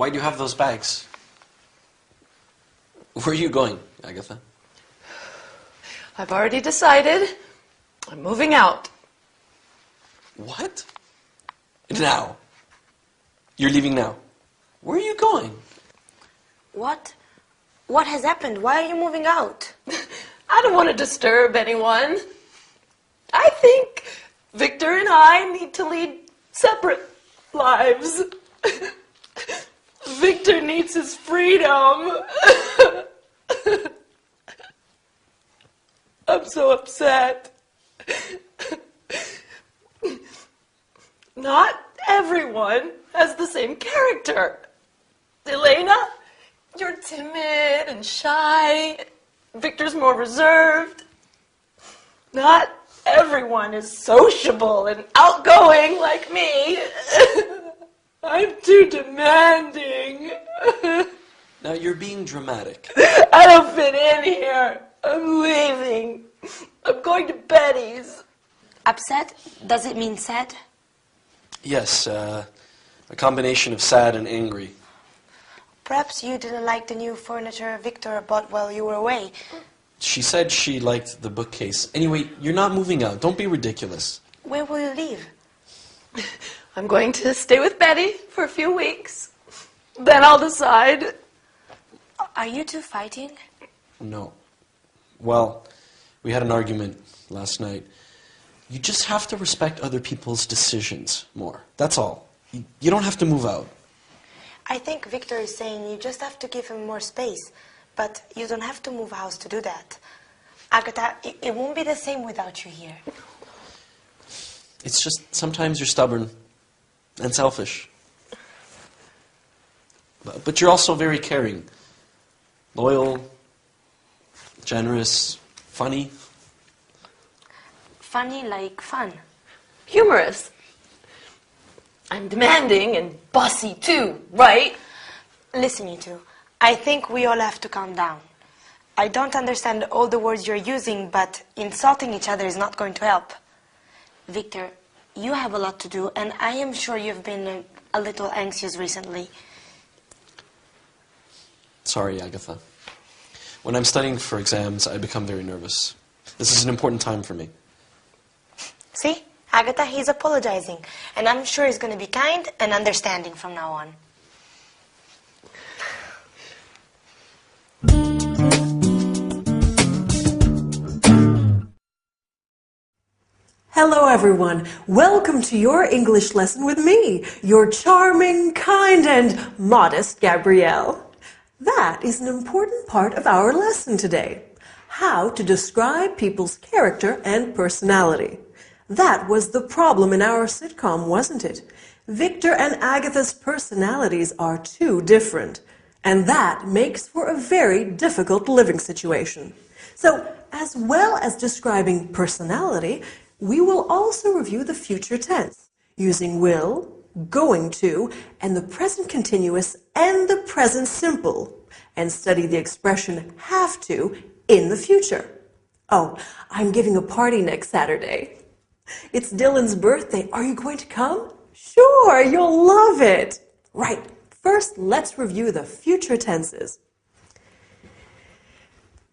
Why do you have those bags? Where are you going, Agatha? I've already decided. I'm moving out. What? Now? You're leaving now? Where are you going? What? What has happened? Why are you moving out? I don't want to disturb anyone. I think Victor and I need to lead separate lives. Victor needs his freedom. I'm so upset. Not everyone has the same character. Elena, you're timid and shy. Victor's more reserved. Not everyone is sociable and outgoing like me. I'm too demanding. Now, you're being dramatic. I don't fit in here. I'm leaving. I'm going to Betty's. Upset? Does it mean sad? Yes, a combination of sad and angry. Perhaps you didn't like the new furniture Victor bought while you were away. She said she liked the bookcase. Anyway, you're not moving out. Don't be ridiculous. When will you leave? I'm going to stay with Betty for a few weeks. Then I'll decide. Are you two fighting? No. Well, we had an argument last night. You just have to respect other people's decisions more. That's all. You don't have to move out. I think Victor is saying you just have to give him more space, but you don't have to move house to do that. Agatha, it won't be the same without you here. It's just sometimes you're stubborn and selfish. But you're also very caring, loyal, generous, funny. Funny like fun. Humorous. I'm demanding and bossy too, right? Listen, you two. I think we all have to calm down. I don't understand all the words you're using, but insulting each other is not going to help. Victor, you have a lot to do, and I am sure you've been a little anxious recently. Sorry, Agatha. When I'm studying for exams, I become very nervous. This is an important time for me. See? Agatha, he's apologizing, and I'm sure he's going to be kind and understanding from now on. Hello everyone, welcome to your English lesson with me, your charming, kind and modest Gabrielle. That is an important part of our lesson today, how to describe people's character and personality. That was the problem in our sitcom, wasn't it? Victor and Agatha's personalities are too different, and that makes for a very difficult living situation. So, as well as describing personality, we will also review the future tense, using will, going to, and the present continuous and the present simple, and study the expression have to in the future. Oh, I'm giving a party next Saturday. It's Dylan's birthday. Are you going to come? Sure, you'll love it. Right, first let's review the future tenses.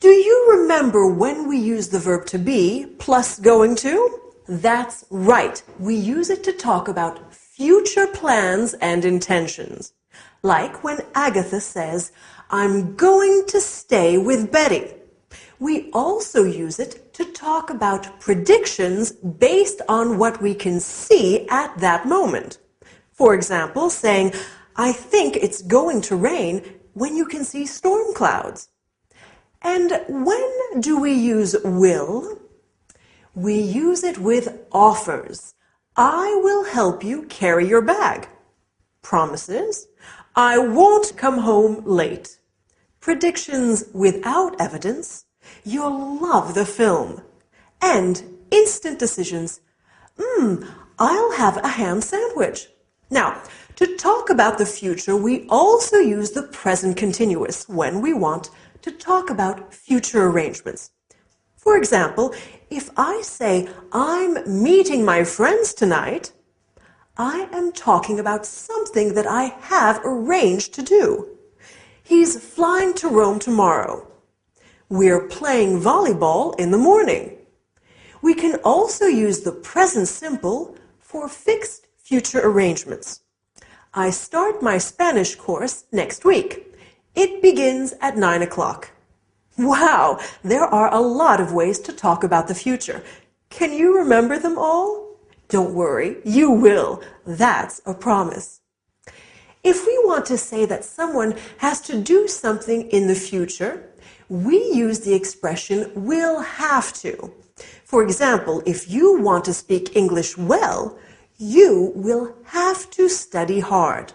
Do you remember when we use the verb to be plus going to? That's right. We use it to talk about future plans and intentions. Like when Agatha says, I'm going to stay with Betty. We also use it to talk about predictions based on what we can see at that moment. For example, saying, I think it's going to rain when you can see storm clouds. And when do we use will? We use it with offers. I will help you carry your bag. Promises. I won't come home late. Predictions without evidence. You'll love the film. And instant decisions. I'll have a ham sandwich. Now, to talk about the future, we also use the present continuous when we want to talk about future arrangements. For example, if I say, I'm meeting my friends tonight, I am talking about something that I have arranged to do. He's flying to Rome tomorrow. We're playing volleyball in the morning. We can also use the present simple for fixed future arrangements. I start my Spanish course next week. It begins at 9 o'clock. Wow, there are a lot of ways to talk about the future. Can you remember them all? Don't worry, you will. That's a promise. If we want to say that someone has to do something in the future, we use the expression will have to. For example, if you want to speak English well, you will have to study hard.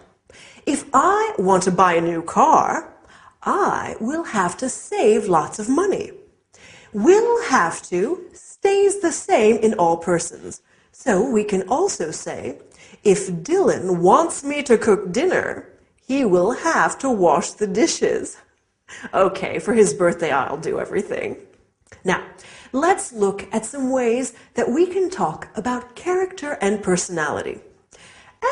If I want to buy a new car, I will have to save lots of money. Will have to stays the same in all persons. So we can also say, if Dylan wants me to cook dinner, he will have to wash the dishes. Okay, for his birthday, I'll do everything. Now, let's look at some ways that we can talk about character and personality.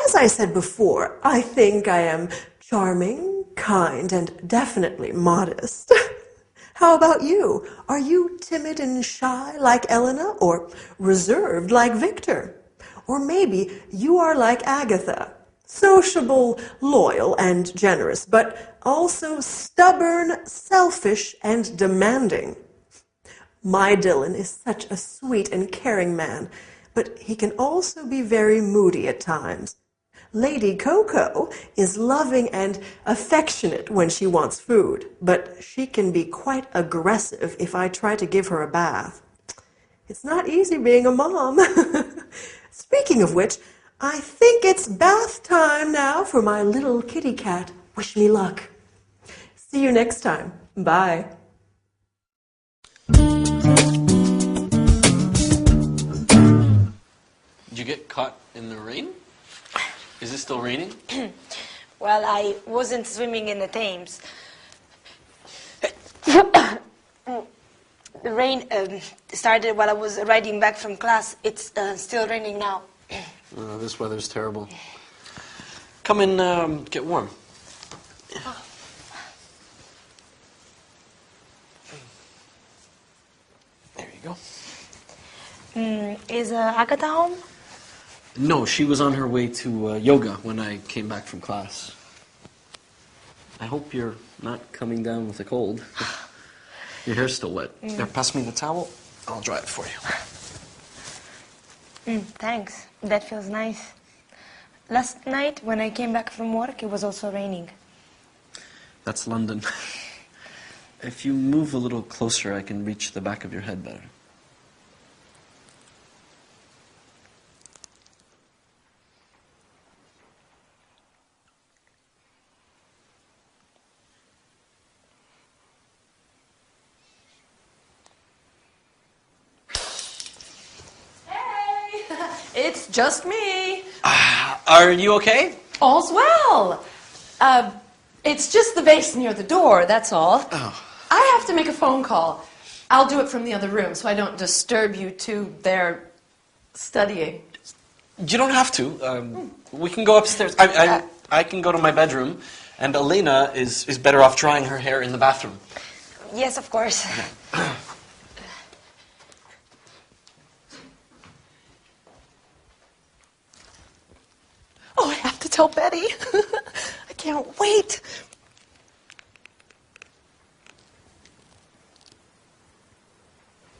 As I said before, I think I am charming, kind, and definitely modest. How about you? Are you timid and shy like Elena, or reserved like Victor? Or maybe you are like Agatha, sociable, loyal, and generous, but also stubborn, selfish, and demanding. My Dylan is such a sweet and caring man, but he can also be very moody at times. Lady Coco is loving and affectionate when she wants food, but she can be quite aggressive if I try to give her a bath. It's not easy being a mom. Speaking of which, I think it's bath time now for my little kitty cat. Wish me luck. See you next time. Bye. Did you get caught in the rain? Is it still raining? Well, I wasn't swimming in the Thames. The rain started while I was riding back from class. It's still raining now. This weather's terrible. Come and get warm. There you go. Is Agatha home? No, she was on her way to yoga when I came back from class. I hope you're not coming down with a cold. Your hair's still wet. There, pass me the towel. I'll dry it for you. Thanks. That feels nice. Last night, when I came back from work, it was also raining. That's London. If you move a little closer, I can reach the back of your head better. It's just me. Are you okay? All's well. It's just the vase near the door, that's all. Oh. I have to make a phone call. I'll do it from the other room so I don't disturb you two there studying. You don't have to. We can go upstairs. I can go to my bedroom, and Elena is better off drying her hair in the bathroom. Yes, of course. Oh, I have to tell Betty. I can't wait.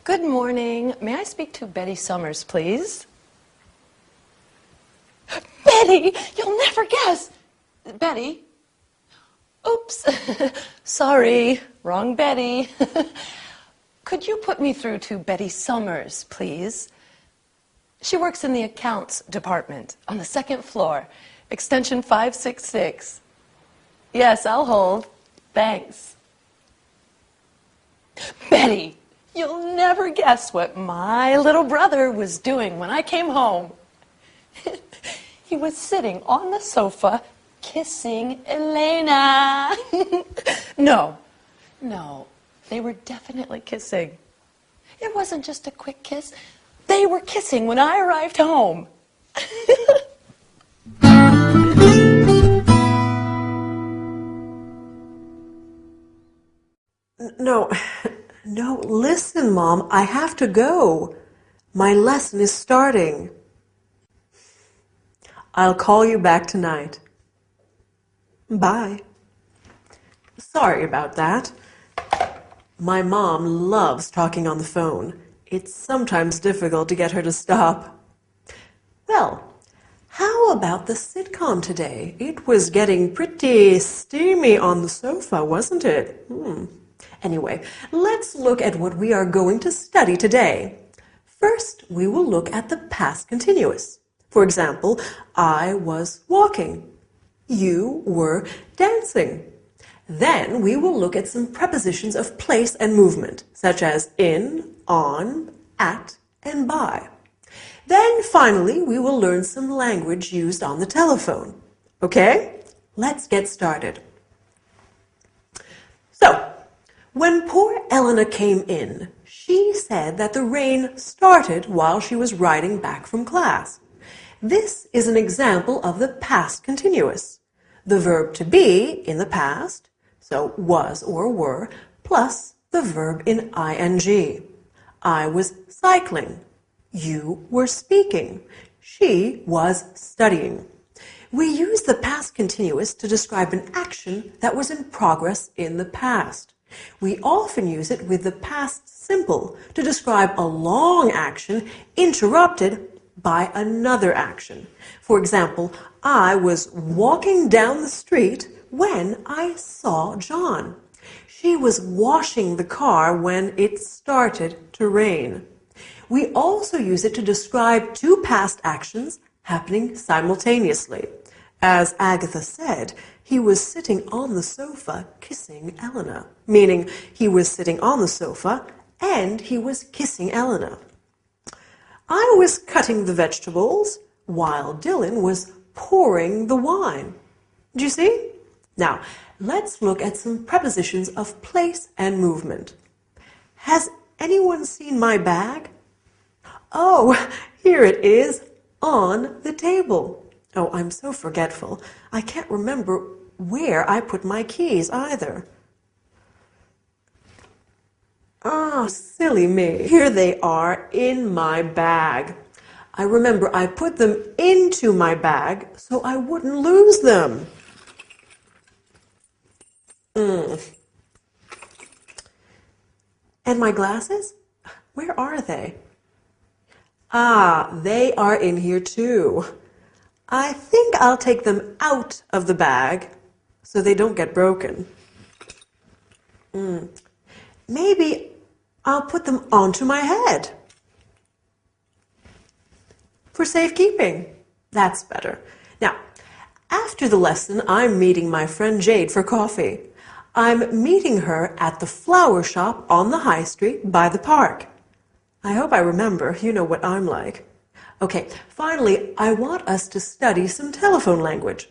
Good morning. May I speak to Betty Summers, please? Betty, you'll never guess. Betty? Oops. Sorry, wrong Betty. Could you put me through to Betty Summers, please? She works in the accounts department on the second floor, extension 566. Yes, I'll hold. Thanks. Betty, you'll never guess what my little brother was doing when I came home. He was sitting on the sofa kissing Elena. No, they were definitely kissing. It wasn't just a quick kiss. They were kissing when I arrived home. No, no, listen, Mom, I have to go. My lesson is starting. I'll call you back tonight. Bye. Sorry about that. My mom loves talking on the phone. It's sometimes difficult to get her to stop. Well, how about the sitcom today? It was getting pretty steamy on the sofa, wasn't it? Anyway, let's look at what we are going to study today. First, we will look at the past continuous. For example, I was walking. You were dancing. Then we will look at some prepositions of place and movement, such as in, on, at, and by. Then finally, we will learn some language used on the telephone. Okay? Let's get started. So, when poor Elena came in, she said that the rain started while she was riding back from class. This is an example of the past continuous. The verb to be in the past, so was or were, plus the verb in ing. I was cycling. You were speaking. She was studying. We use the past continuous to describe an action that was in progress in the past. We often use it with the past simple to describe a long action interrupted by another action. For example, I was walking down the street when I saw John. She was washing the car when it started to rain. We also use it to describe two past actions happening simultaneously. As Agatha said, he was sitting on the sofa kissing Elena, meaning he was sitting on the sofa and he was kissing Elena. I was cutting the vegetables while Dylan was pouring the wine. Do you see? Now, let's look at some prepositions of place and movement. Has anyone seen my bag? Oh, here it is on the table. Oh, I'm so forgetful. I can't remember where I put my keys either. Ah, silly me. Here they are in my bag. I remember I put them into my bag so I wouldn't lose them. And my glasses? Where are they? Ah, they are in here too. I think I'll take them out of the bag so they don't get broken. Maybe I'll put them onto my head. For safekeeping. That's better. Now, after the lesson, I'm meeting my friend Jade for coffee. I'm meeting her at the flower shop on the high street by the park. I hope I remember. You know what I'm like. Okay, finally, I want us to study some telephone language.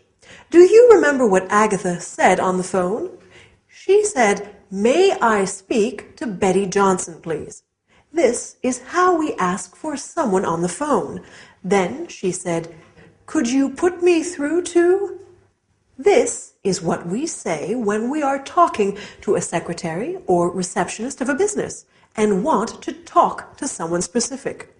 Do you remember what Agatha said on the phone? She said, "May I speak to Betty Johnson, please?" This is how we ask for someone on the phone. Then she said, "Could you put me through to?" This is what we say when we are talking to a secretary or receptionist of a business and want to talk to someone specific.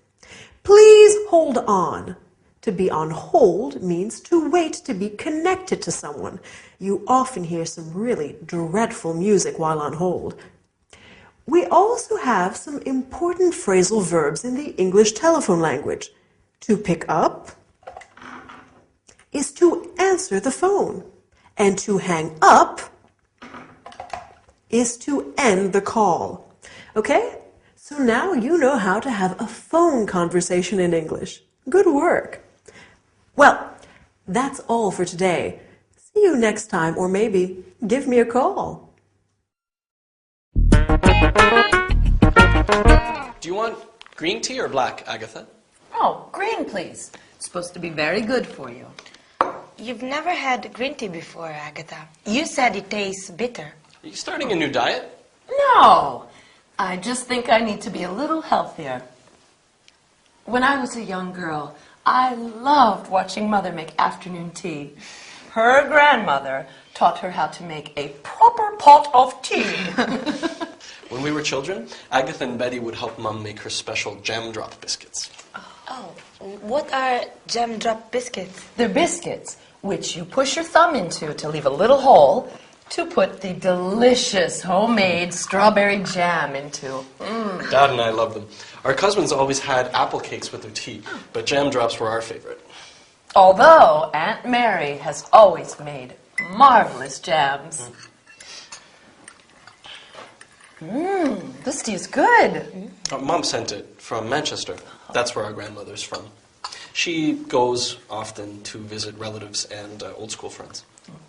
Please hold on. To be on hold means to wait to be connected to someone. You often hear some really dreadful music while on hold. We also have some important phrasal verbs in the English telephone language. To pick up is to answer the phone, and to hang up is to end the call. Okay? So now you know how to have a phone conversation in English. Good work. Well, that's all for today. See you next time, or maybe give me a call. Do you want green tea or black, Agatha? Oh, green, please. It's supposed to be very good for you. You've never had green tea before, Agatha. You said it tastes bitter. Are you starting a new diet? No, I just think I need to be a little healthier. When I was a young girl, I loved watching Mother make afternoon tea. Her grandmother taught her how to make a proper pot of tea. When we were children, Agatha and Betty would help Mom make her special jam drop biscuits. Oh, what are jam drop biscuits? They're biscuits, which you push your thumb into to leave a little hole to put the delicious homemade strawberry jam into. Dad and I love them. Our cousins always had apple cakes with their tea, but jam drops were our favorite. Although Aunt Mary has always made marvelous jams. This tea is good. Mom sent it from Manchester. That's where our grandmother's from. She goes often to visit relatives and old school friends.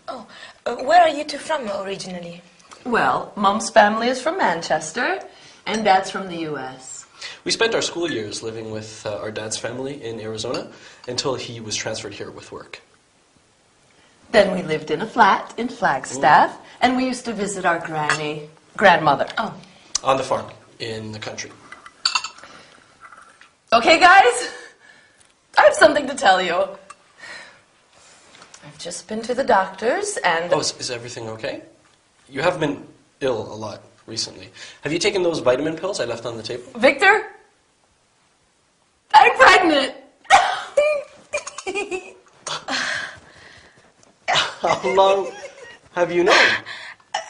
Oh, where are you two from originally? Well, Mom's family is from Manchester, and Dad's from the U.S. We spent our school years living with our dad's family in Arizona until he was transferred here with work. Then we lived in a flat in Flagstaff, and we used to visit our grandmother. Oh. On the farm, in the country. Okay, guys, I have something to tell you. I've just been to the doctor's and... Oh, is everything okay? You have been ill a lot recently. Have you taken those vitamin pills I left on the table? Victor, I'm pregnant. How long have you known?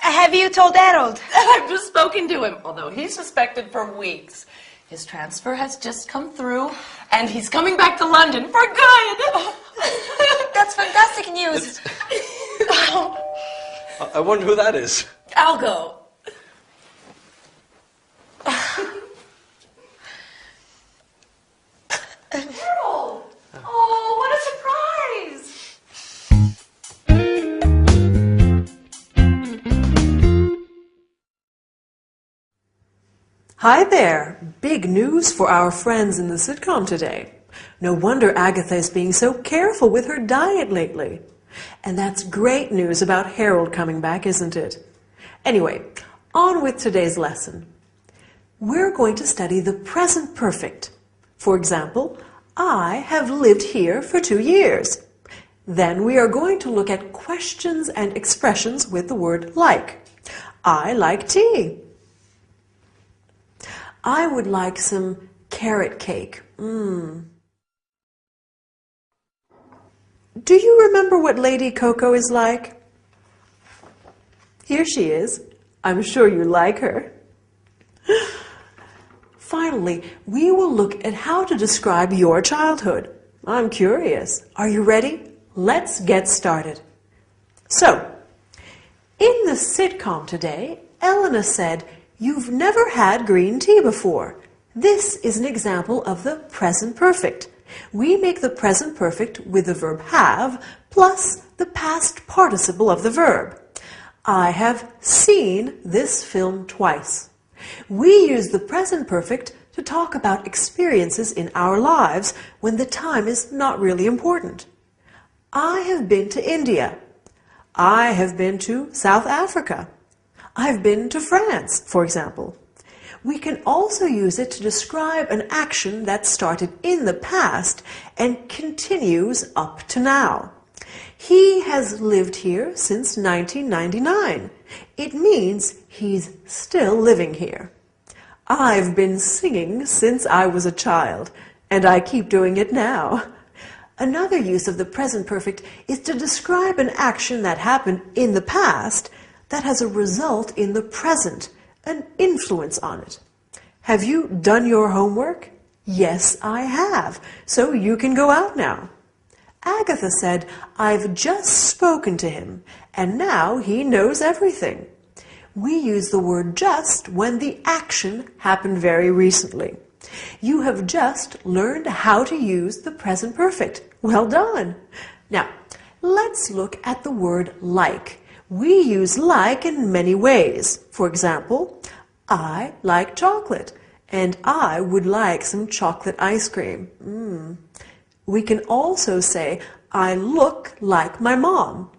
Have you told Harold? I've just spoken to him, although he's suspected for weeks. His transfer has just come through, and he's coming back to London for good. That's fantastic news. I wonder who that is. I'll go. Harold! Oh, what a surprise! Hi there! Big news for our friends in the sitcom today. No wonder Agatha is being so careful with her diet lately. And that's great news about Harold coming back, isn't it? Anyway, on with today's lesson. We're going to study the present perfect. For example, I have lived here for 2 years. Then we are going to look at questions and expressions with the word like. I like tea. I would like some carrot cake. Do you remember what Lady Coco is like? Here she is. I'm sure you like her. Finally, we will look at how to describe your childhood. I'm curious. Are you ready? Let's get started. So, in the sitcom today, Elena said, "You've never had green tea before." This is an example of the present perfect. We make the present perfect with the verb have plus the past participle of the verb. I have seen this film twice. We use the present perfect to talk about experiences in our lives when the time is not really important. I have been to India. I have been to South Africa. I've been to France, for example. We can also use it to describe an action that started in the past and continues up to now. He has lived here since 1999. It means he's still living here. I've been singing since I was a child, and I keep doing it now. Another use of the present perfect is to describe an action that happened in the past that has a result in the present, an influence on it. Have you done your homework? Yes, I have. So you can go out now. Agatha said, I've just spoken to him, and now he knows everything. We use the word just when the action happened very recently. You have just learned how to use the present perfect. Well done. Now, let's look at the word like. We use like in many ways. For example, I like chocolate, and I would like some chocolate ice cream. We can also say, I look like my mom.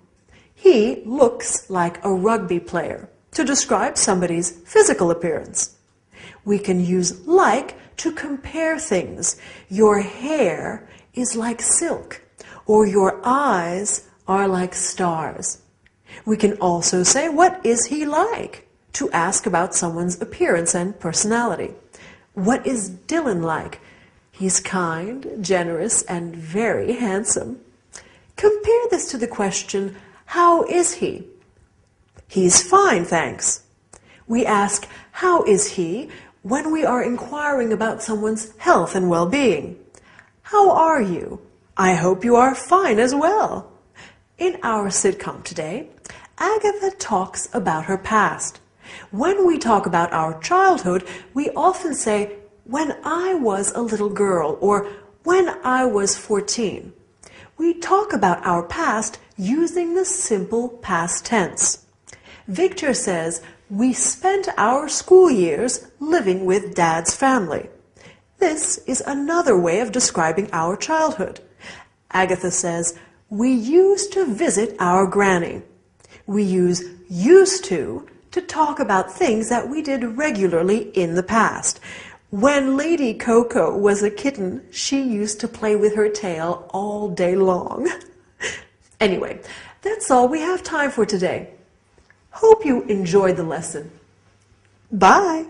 He looks like a rugby player, to describe somebody's physical appearance. We can use like to compare things. Your hair is like silk, or your eyes are like stars. We can also say, what is he like? to ask about someone's appearance and personality. What is Dylan like? He's kind, generous, and very handsome. Compare this to the question, how is he? He's fine, thanks. We ask, how is he, when we are inquiring about someone's health and well-being. How are you? I hope you are fine as well. In our sitcom today, Agatha talks about her past. When we talk about our childhood, we often say, when I was a little girl, or when I was 14. We talk about our past using the simple past tense. Victor says, we spent our school years living with Dad's family. This is another way of describing our childhood. Agatha says, we used to visit our granny. We use used to talk about things that we did regularly in the past. When Lady Coco was a kitten, she used to play with her tail all day long. Anyway, that's all we have time for today. Hope you enjoyed the lesson. Bye!